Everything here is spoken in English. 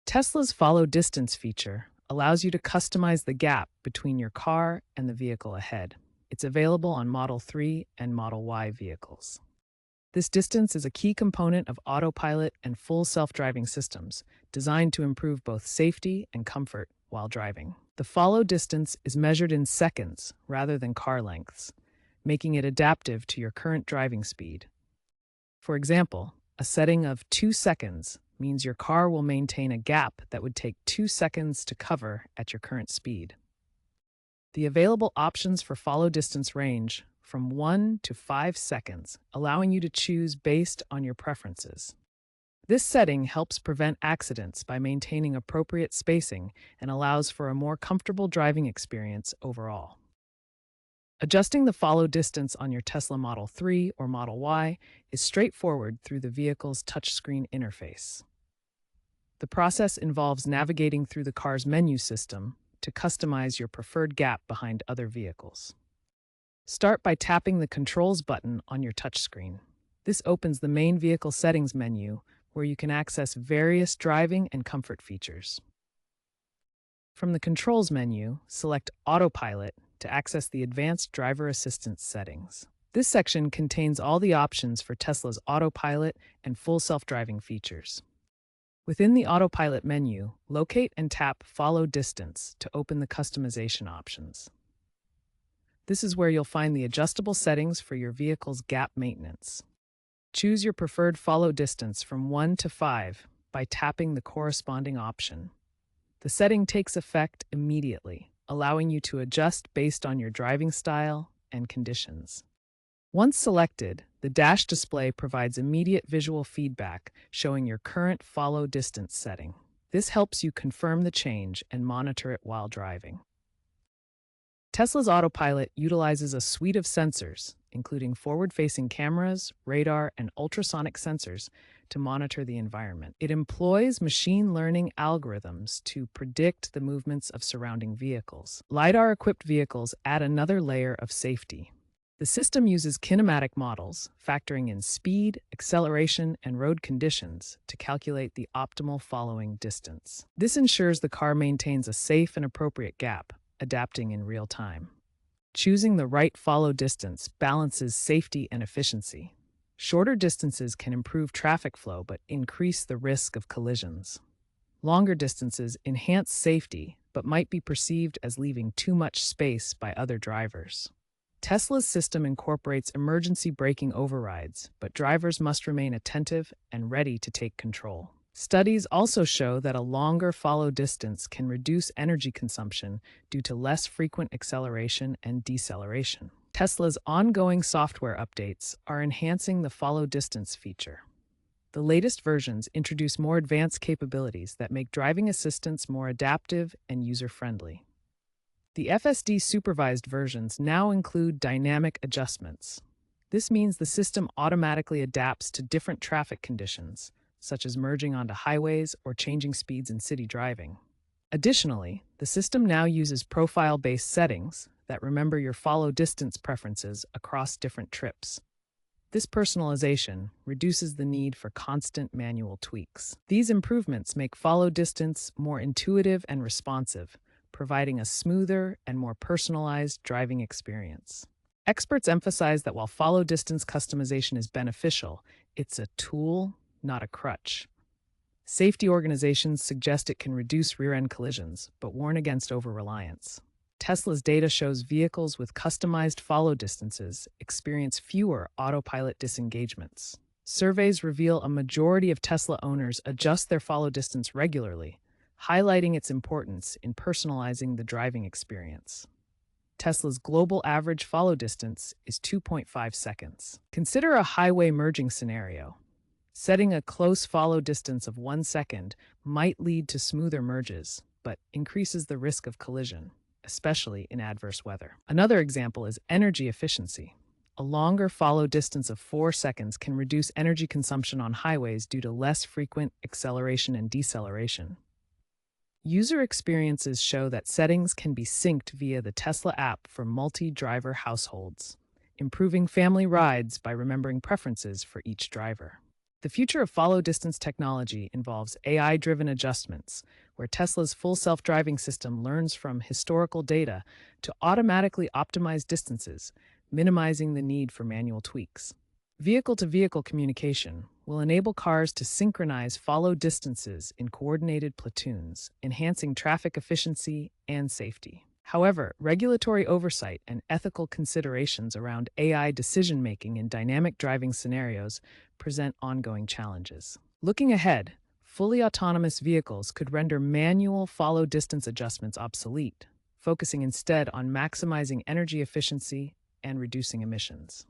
Tesla's follow distance feature allows you to customize the gap between your car and the vehicle ahead. It's available on Model 3 and Model Y vehicles. This distance is a key component of Autopilot and full self-driving systems, designed to improve both safety and comfort while driving. The follow distance is measured in seconds rather than car lengths, making it adaptive to your current driving speed. For example, a setting of 2 seconds means your car will maintain a gap that would take 2 seconds to cover at your current speed. The available options for follow distance range from 1 to 5 seconds, allowing you to choose based on your preferences. This setting helps prevent accidents by maintaining appropriate spacing and allows for a more comfortable driving experience overall. Adjusting the follow distance on your Tesla Model 3 or Model Y is straightforward through the vehicle's touchscreen interface. The process involves navigating through the car's menu system to customize your preferred gap behind other vehicles. Start by tapping the Controls button on your touchscreen. This opens the main vehicle settings menu where you can access various driving and comfort features. From the Controls menu, select Autopilot to access the advanced driver assistance settings. This section contains all the options for Tesla's Autopilot and full self-driving features. Within the Autopilot menu, locate and tap Follow Distance to open the customization options. This is where you'll find the adjustable settings for your vehicle's gap maintenance. Choose your preferred follow distance from 1 to 5 by tapping the corresponding option. The setting takes effect immediately, allowing you to adjust based on your driving style and conditions. Once selected, the dash display provides immediate visual feedback showing your current follow distance setting. This helps you confirm the change and monitor it while driving. Tesla's Autopilot utilizes a suite of sensors, including forward-facing cameras, radar, and ultrasonic sensors, to monitor the environment. It employs machine learning algorithms to predict the movements of surrounding vehicles. LiDAR-equipped vehicles add another layer of safety. The system uses kinematic models, factoring in speed, acceleration, and road conditions to calculate the optimal following distance. This ensures the car maintains a safe and appropriate gap, adapting in real time. Choosing the right follow distance balances safety and efficiency. Shorter distances can improve traffic flow but increase the risk of collisions. Longer distances enhance safety but might be perceived as leaving too much space by other drivers. Tesla's system incorporates emergency braking overrides, but drivers must remain attentive and ready to take control. Studies also show that a longer follow distance can reduce energy consumption due to less frequent acceleration and deceleration. Tesla's ongoing software updates are enhancing the follow distance feature. The latest versions introduce more advanced capabilities that make driving assistance more adaptive and user-friendly. The FSD supervised versions now include dynamic adjustments. This means the system automatically adapts to different traffic conditions, such as merging onto highways or changing speeds in city driving. Additionally, the system now uses profile-based settings that remember your follow distance preferences across different trips. This personalization reduces the need for constant manual tweaks. These improvements make follow distance more intuitive and responsive, providing a smoother and more personalized driving experience. Experts emphasize that while follow distance customization is beneficial, it's a tool, not a crutch. Safety organizations suggest it can reduce rear-end collisions, but warn against over-reliance. Tesla's data shows vehicles with customized follow distances experience fewer autopilot disengagements. Surveys reveal a majority of Tesla owners adjust their follow distance regularly, highlighting its importance in personalizing the driving experience. Tesla's global average follow distance is 2.5 seconds. Consider a highway merging scenario. Setting a close follow distance of 1 second might lead to smoother merges, but increases the risk of collision, especially in adverse weather. Another example is energy efficiency. A longer follow distance of 4 seconds can reduce energy consumption on highways due to less frequent acceleration and deceleration. User experiences show that settings can be synced via the Tesla app for multi-driver households, improving family rides by remembering preferences for each driver. The future of follow distance technology involves AI driven adjustments, where Tesla's full self driving system learns from historical data to automatically optimize distances, minimizing the need for manual tweaks. Vehicle to vehicle communication will enable cars to synchronize follow distances in coordinated platoons, enhancing traffic efficiency and safety. However, regulatory oversight and ethical considerations around AI decision making in dynamic driving scenarios present ongoing challenges. Looking ahead, fully autonomous vehicles could render manual follow distance adjustments obsolete, focusing instead on maximizing energy efficiency and reducing emissions.